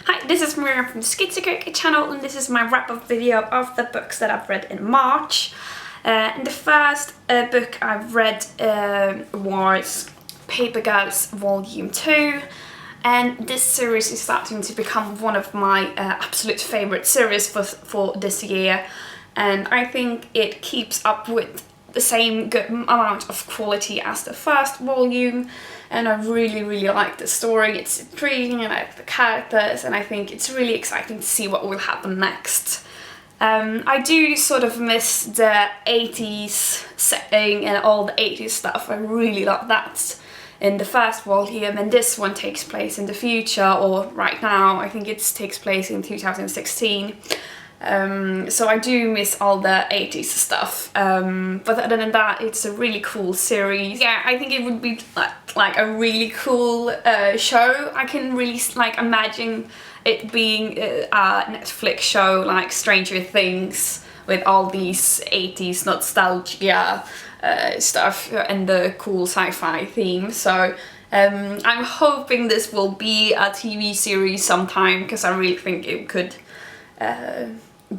Hi, this is Miriam from the Schitzo-Cookie channel, and this is my wrap-up video of the books that I've read in March. And the first book I've read was Paper Girls Volume 2, and this series is starting to become one of my absolute favourite series for this year, and I think it keeps up with the same good amount of quality as the first volume, and I really like the story. It's intriguing, I like the characters, and I think it's really exciting to see what will happen next. I do sort of miss the 80s setting and all the 80s stuff. I really love that in the first volume, and this one takes place in the future, or right now. I think it takes place in 2016. So I do miss all the 80s stuff, but other than that, it's a really cool series. Yeah, I think it would be like a really cool show. I can really imagine it being a Netflix show like Stranger Things, with all these 80s nostalgia stuff and the cool sci-fi theme. So I'm hoping this will be a TV series sometime, because I really think it could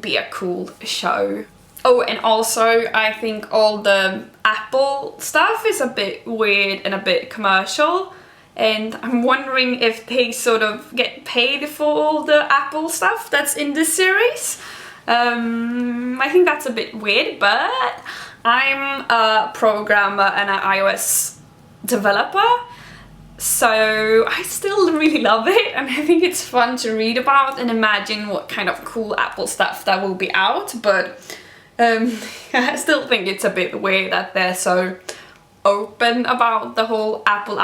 be a cool show. Oh, and also I think all the Apple stuff is a bit weird and a bit commercial, and I'm wondering if they sort of get paid for all the Apple stuff that's in this series. I think that's a bit weird, but I'm a programmer and an iOS developer, so I still really love it, and I think it's fun to read about and imagine what kind of cool Apple stuff that will be out, but I still think it's a bit weird that they're so open about the whole Apple.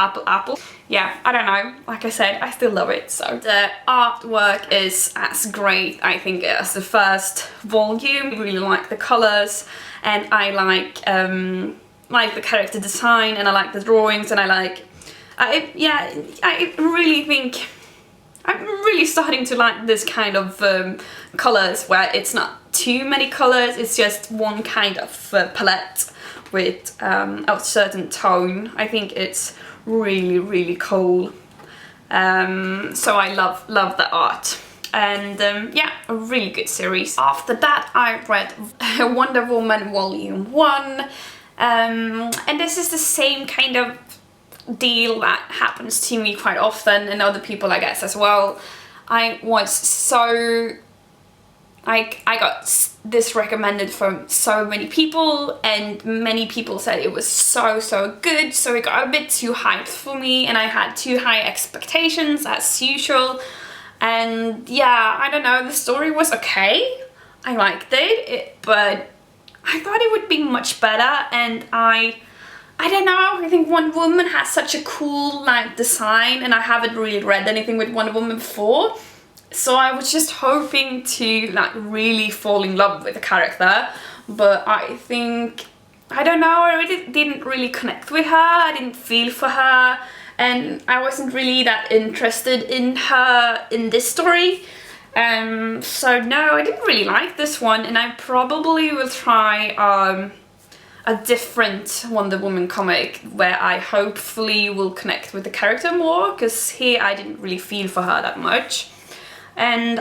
Yeah, I don't know, like I said, I still love it. So the artwork is as great, I think, as the first volume. I really like the colours, and I like the character design, and I like the drawings, and I really think I'm really starting to like this kind of colours, where it's not too many colours, it's just one kind of palette with a certain tone. I think it's really cool. So I love the art, and yeah, a really good series. After that, I read Wonder Woman Volume 1, and this is the same kind of deal that happens to me quite often, and other people, I guess, as well. I got this recommended from so many people, and many people said it was so good, so it got a bit too hyped for me, and I had too high expectations as usual. And yeah, I don't know, the story was okay, I liked it, but I thought it would be much better, and I don't know, I think Wonder Woman has such a cool design, and I haven't really read anything with Wonder Woman before. So I was just hoping to really fall in love with the character, but I think, I don't know, I didn't really connect with her, I didn't feel for her, and I wasn't really that interested in her in this story. So no, I didn't really like this one, and I probably will try a different Wonder Woman comic where I hopefully will connect with the character more, because here I didn't really feel for her that much. And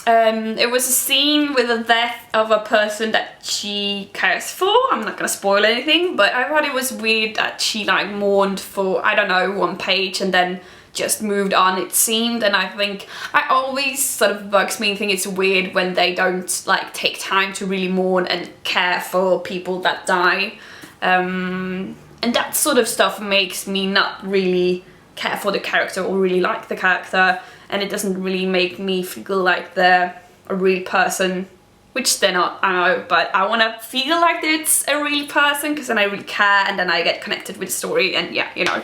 it was a scene with the death of a person that she cares for. I'm not gonna spoil anything, but I thought it was weird that she mourned for, I don't know, one page and then just moved on, it seemed. And I think I always sort of bugs me and think it's weird when they don't take time to really mourn and care for people that die, and that sort of stuff makes me not really care for the character or really like the character, and it doesn't really make me feel like they're a real person, which they're not, I know, but I want to feel like it's a real person, because then I really care, and then I get connected with the story, and yeah, you know.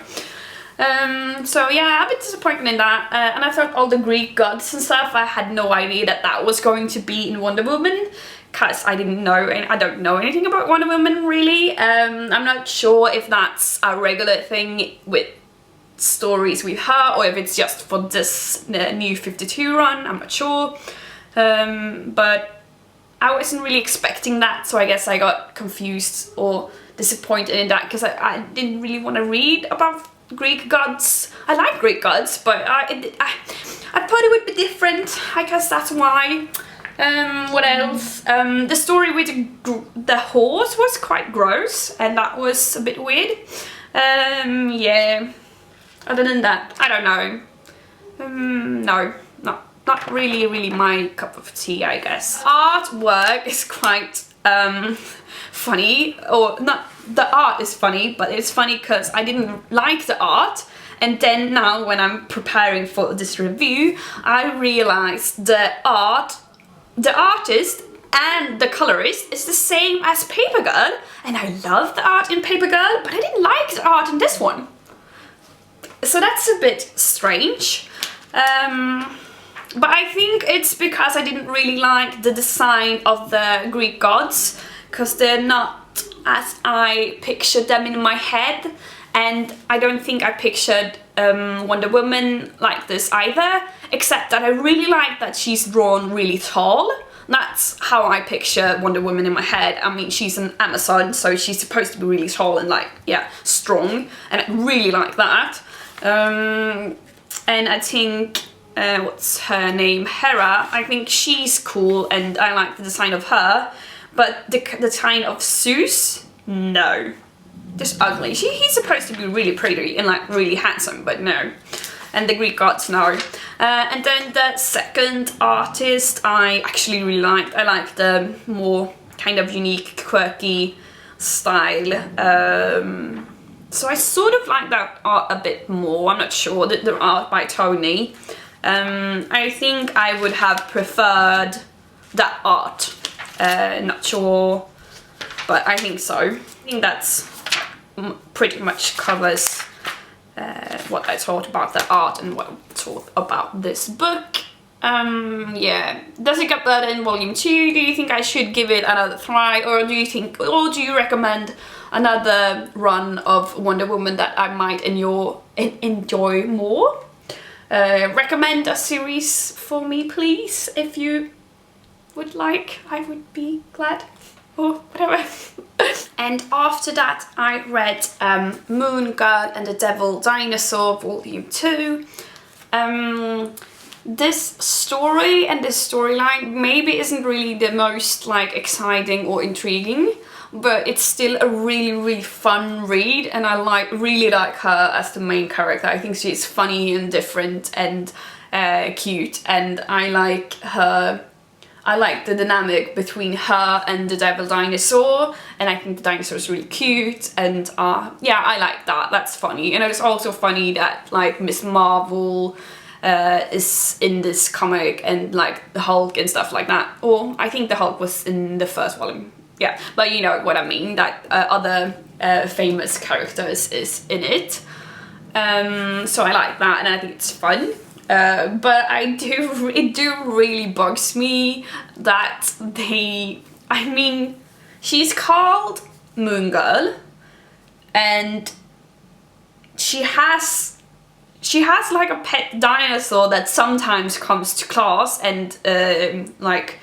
So yeah, I'm a bit disappointed in that, and I thought all the Greek gods and stuff, I had no idea that that was going to be in Wonder Woman, because I didn't know, and I don't know anything about Wonder Woman really. I'm not sure if that's a regular thing with stories with her, or if it's just for this new 52 run, I'm not sure. But I wasn't really expecting that, so I guess I got confused or disappointed in that, because I didn't really want to read about Greek gods. I like Greek gods, but I thought it would be different. I guess that's why. What else? The story with the horse was quite gross, and that was a bit weird. Yeah. Other than that, I don't know. No, not really my cup of tea, I guess. Artwork is quite funny, or not. The art is funny, but it's funny because I didn't like the art. And then now when I'm preparing for this review, I realized the artist and the colorist is the same as Paper Girl, and I love the art in Paper Girl, but I didn't like the art in this one. So that's a bit strange. But I think it's because I didn't really like the design of the Greek gods, because they're not as I pictured them in my head. And I don't think I pictured Wonder Woman like this either, except that I really like that she's drawn really tall. That's how I picture Wonder Woman in my head. I mean, she's an Amazon, so she's supposed to be really tall and like, yeah, strong. And I really like that. And I think, what's her name? Hera. I think she's cool and I like the design of her. But the design of Zeus, no. Just ugly. He's supposed to be really pretty and like really handsome, but no. And the Greek gods, no. And then the second artist I actually really liked. I like the more kind of unique, quirky style. So I sort of like that art a bit more. I'm not sure. The art by Tony. I think I would have preferred that art. Not sure, but I think so. I think that's pretty much covers what I thought about the art and what I thought about this book. Yeah, does it get better in volume 2? Do you think I should give it another try, or do you recommend another run of Wonder Woman that I might enjoy more? Recommend a series for me, please, if you would like. I would be glad, or whatever. And after that I read Moon Girl and the Devil Dinosaur volume 2. This story and this storyline maybe isn't really the most like exciting or intriguing, but it's still a really fun read, and I really like her as the main character. I think she's funny and different and cute, and I like her. I like the dynamic between her and the Devil Dinosaur, and I think the dinosaur is really cute, and yeah, I like that. That's funny. And it's also funny that like Miss Marvel is in this comic, and like the Hulk and stuff like that. Or I think the Hulk was in the first volume. Yeah, but you know what I mean, that other famous characters is in it. So I like that, and I think it's fun. But it really bugs me that I mean, she's called Moon Girl, and she has like a pet dinosaur that sometimes comes to class and like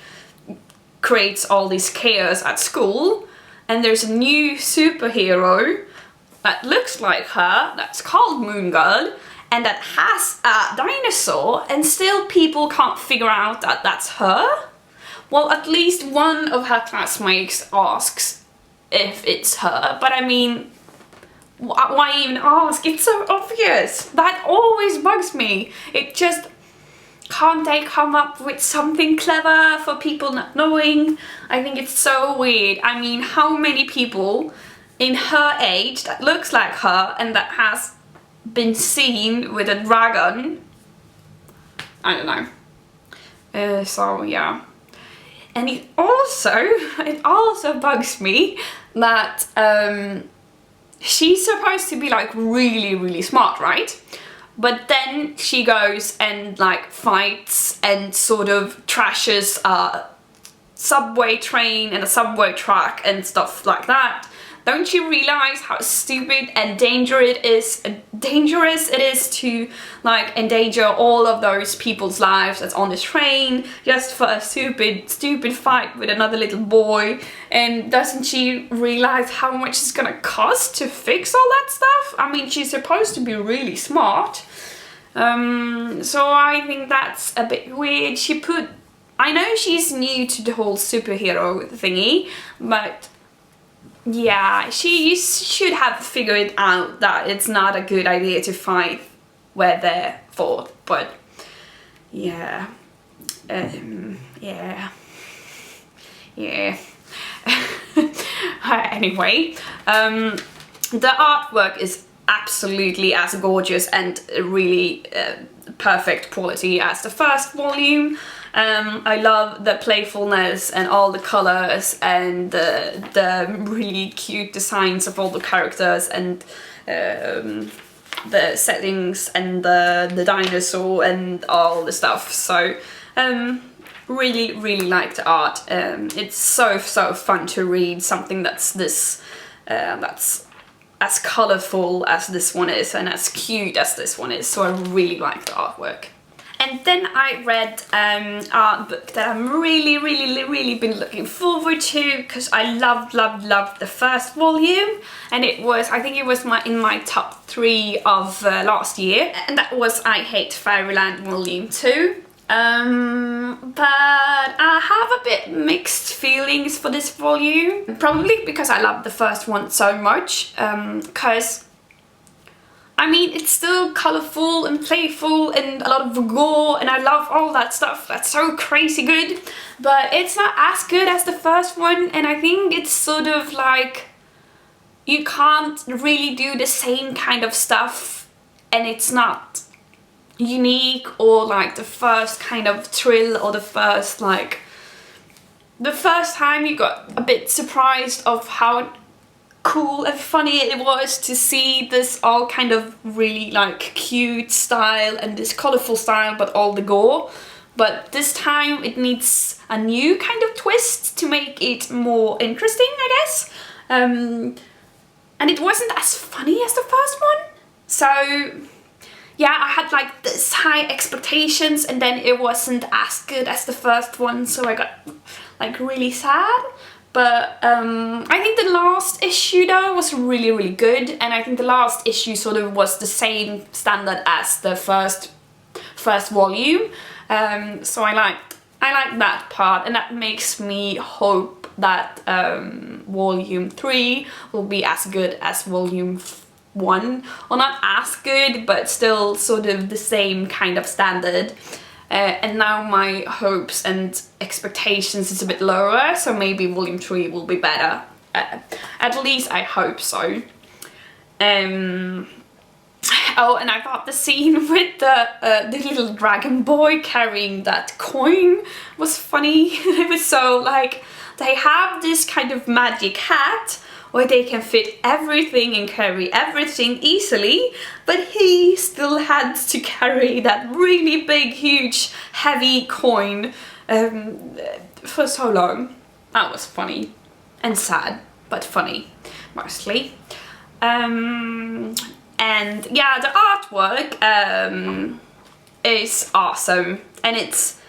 creates all this chaos at school, and there's a new superhero that looks like her that's called Moon Girl, and that has a dinosaur, and still people can't figure out that that's her. Well, at least one of her classmates asks if it's her, but I mean, why even ask? It's so obvious. That always bugs me. It just, can't they come up with something clever for people not knowing? I think it's so weird. I mean, how many people in her age that looks like her and that has been seen with a dragon? I don't know. So yeah. And it also bugs me that she's supposed to be like really smart, right? But then she goes and like fights and sort of trashes a subway train and a subway track and stuff like that. Don't you realize how stupid and dangerous it is to like endanger all of those people's lives that's on this train just for a stupid fight with another little boy? And doesn't she realize how much it's gonna cost to fix all that stuff? I mean, she's supposed to be really smart. So I think that's a bit weird. I know she's new to the whole superhero thingy, but yeah, she should have figured out that it's not a good idea to fight where they're fought, but yeah, yeah. Anyway, the artwork is absolutely as gorgeous and really perfect quality as the first volume. I love the playfulness and all the colors and the really cute designs of all the characters and the settings and the dinosaur and all the stuff. So really like the art. It's so fun to read something that's this that's as colorful as this one is and as cute as this one is. So I really like the artwork. And then I read an art book that I'm really been looking forward to, because I loved the first volume, and I think it was in my top 3 of last year, and that was I Hate Fairyland Volume 2. But I have a bit mixed feelings for this volume, probably because I love the first one so much, because I mean, it's still colourful and playful and a lot of gore, and I love all that stuff. That's so crazy good, but it's not as good as the first one, and I think it's sort of like you can't really do the same kind of stuff, and it's not unique or like the first kind of thrill or the first time you got a bit surprised of how cool and funny it was to see this all kind of really like cute style and this colorful style, but all the gore. But this time it needs a new kind of twist to make it more interesting, I guess. And it wasn't as funny as the first one. So yeah, I had like this high expectations, and then it wasn't as good as the first one, so I got like really sad. But I think the last issue though was really good, and I think the last issue sort of was the same standard as the first volume. So I liked that part, and that makes me hope that volume 3 will be as good as volume 1, or not as good, but still sort of the same kind of standard. And now my hopes and expectations is a bit lower, so maybe volume 3 will be better. At least I hope so. Oh, and I thought the scene with the little dragon boy carrying that coin was funny. It was so like, they have this kind of magic hat where they can fit everything and carry everything easily, but he still had to carry that really big, huge, heavy coin for so long. That was funny and sad, but funny mostly. And yeah, the artwork is awesome, and it's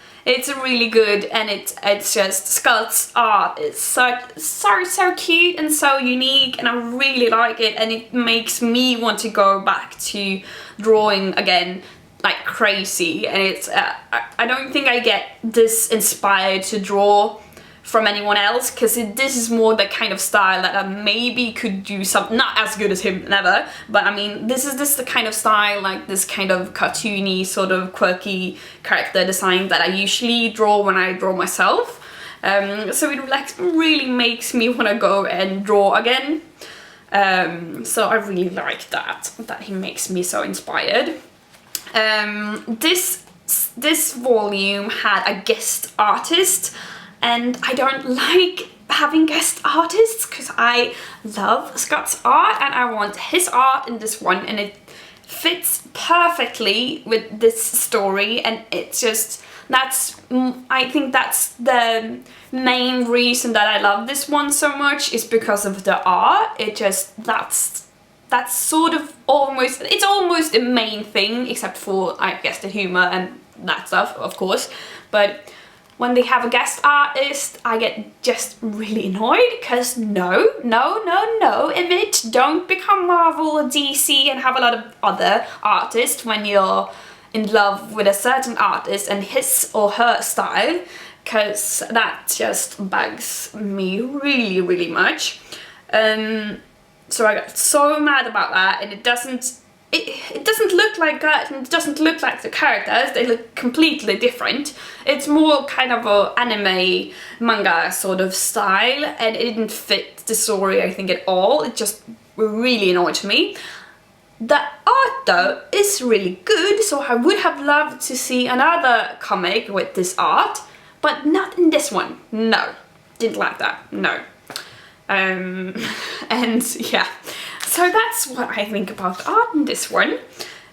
really good, and it's just Scott's art is so cute and so unique, and I really like it, and it makes me want to go back to drawing again like crazy. And it's I don't think I get this inspired to draw from anyone else, because this is more the kind of style that I maybe could do something not as good as him, never, but I mean this is the kind of style, like this kind of cartoony sort of quirky character design that I usually draw when I draw myself. So it like really makes me want to go and draw again. So I really like that he makes me so inspired. This volume had a guest artist, and I don't like having guest artists because I love Scott's art and I want his art in this one, and it fits perfectly with this story, and it's just, I think that's the main reason that I love this one so much, is because of the art. It just, that's sort of almost, it's almost the main thing, except for I guess the humor and that stuff, of course. But when they have a guest artist, I get just really annoyed, because no, Image, don't become Marvel or DC and have a lot of other artists when you're in love with a certain artist and his or her style, because that just bugs me really, really much. So I got so mad about that, and it doesn't look like that, and it doesn't look like the characters. They look completely different. It's more kind of a anime manga sort of style, and it didn't fit the story, I think, at all. It just really annoyed me. The art though is really good, so I would have loved to see another comic with this art, but not in this one. No, didn't like that, no. And yeah, so that's what I think about the art in this one.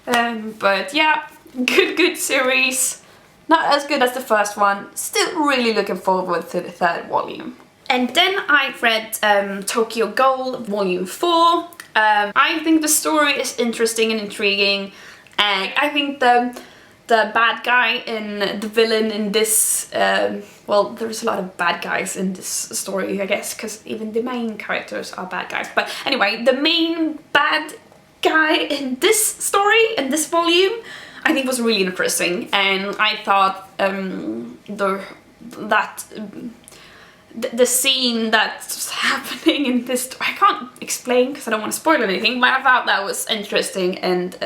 But yeah, good series. Not as good as the first one. Still really looking forward to the third volume. And then I read Tokyo Ghoul Volume 4. I think the story is interesting and intriguing, and I think the bad guy and the villain in this, well, there's a lot of bad guys in this story, I guess, because even the main characters are bad guys. But anyway, the main bad guy in this story, in this volume, I think was really interesting, and I thought the scene that's happening in this, I can't explain because I don't want to spoil anything, but I thought that was interesting and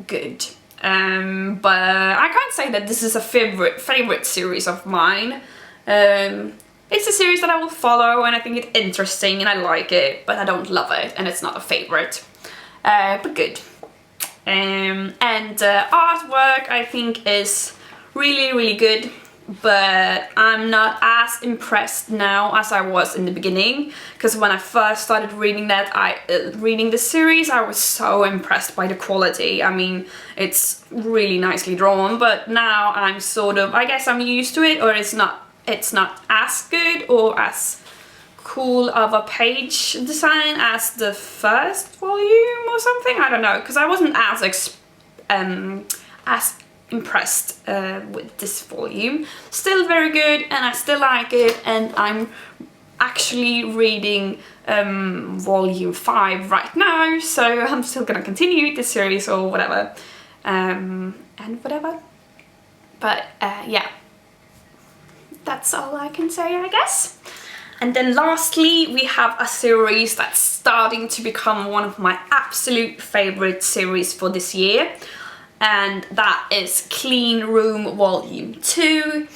good. But I can't say that this is a favorite series of mine. It's a series that I will follow, and I think it's interesting and I like it, but I don't love it, and it's not a favorite. But good. And artwork I think is really good, but I'm not as impressed now as I was in the beginning, because when I first started reading reading the series, I was so impressed by the quality. I mean, it's really nicely drawn, but now I'm sort of, I guess I'm used to it, or it's not as good or as cool of a page design as the first volume or something. I don't know, because I wasn't as impressed with this volume. Still very good, and I still like it, and I'm actually reading volume 5 right now, so I'm still gonna continue this series or whatever, and whatever. But yeah, that's all I can say, I guess. And then lastly, we have a series that's starting to become one of my absolute favorite series for this year, and that is Clean Room Volume 2.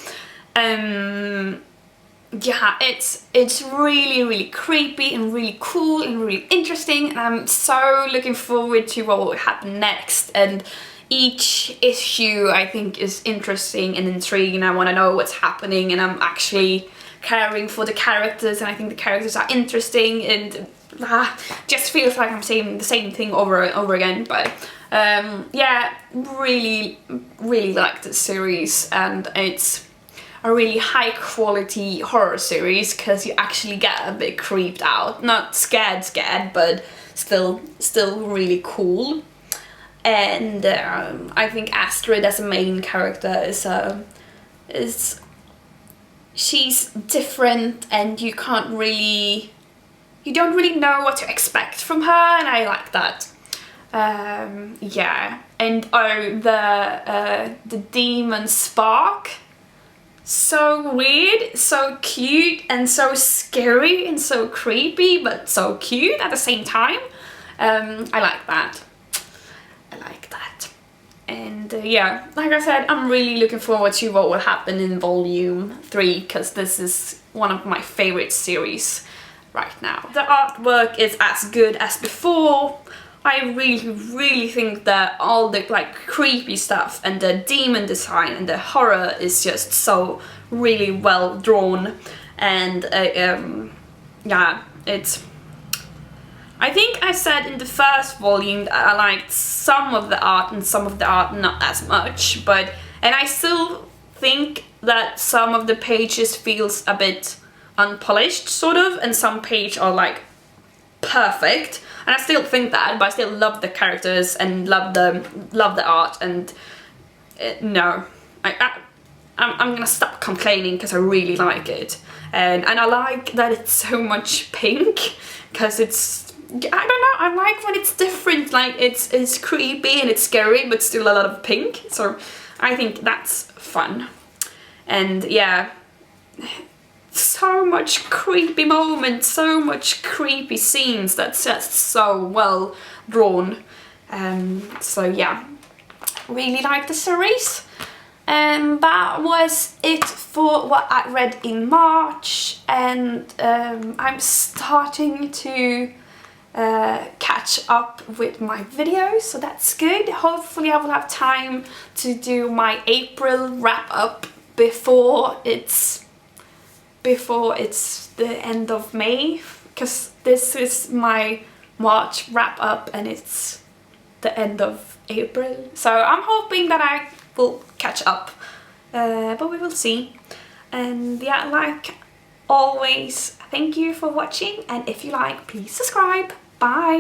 Yeah, it's really creepy and really cool and really interesting, and I'm so looking forward to what will happen next. And each issue I think is interesting and intriguing. I want to know what's happening, and I'm actually caring for the characters, and I think the characters are interesting, and just feels like I'm saying the same thing over and over again. But yeah, really like this series, and it's a really high quality horror series, because you actually get a bit creeped out. Not scared, but still really cool. And I think Astrid as a main character is she's different, and you don't really know what to expect from her, and I like that. Yeah, and the demon Spark, so weird, so cute, and so scary, and so creepy, but so cute at the same time. I like that. And yeah, like I said, I'm really looking forward to what will happen in volume 3, because this is one of my favorite series right now. The artwork is as good as before. I really think that all the like creepy stuff and the demon design and the horror is just so really well drawn, and yeah, I think I said in the first volume that I liked some of the art and some of the art not as much, and I still think that some of the pages feels a bit unpolished sort of, and some pages are like perfect, and I still think that, but I still love the characters and love the art, and no, I'm gonna stop complaining because I really like it, and I like that it's so much pink, because I don't know, I like when it's different, like it's creepy and it's scary but still a lot of pink, so I think that's fun. And yeah, so much creepy moments, so much creepy scenes, that's just so well drawn. So yeah, really like the series. And that was it for what I read in March, and I'm starting to catch up with my videos, so that's good. Hopefully I will have time to do my April wrap up before it's the end of May, because this is my March wrap up and it's the end of April, so I'm hoping that I will catch up, but we will see. And yeah, like always, thank you for watching, and if you like, please subscribe. Bye!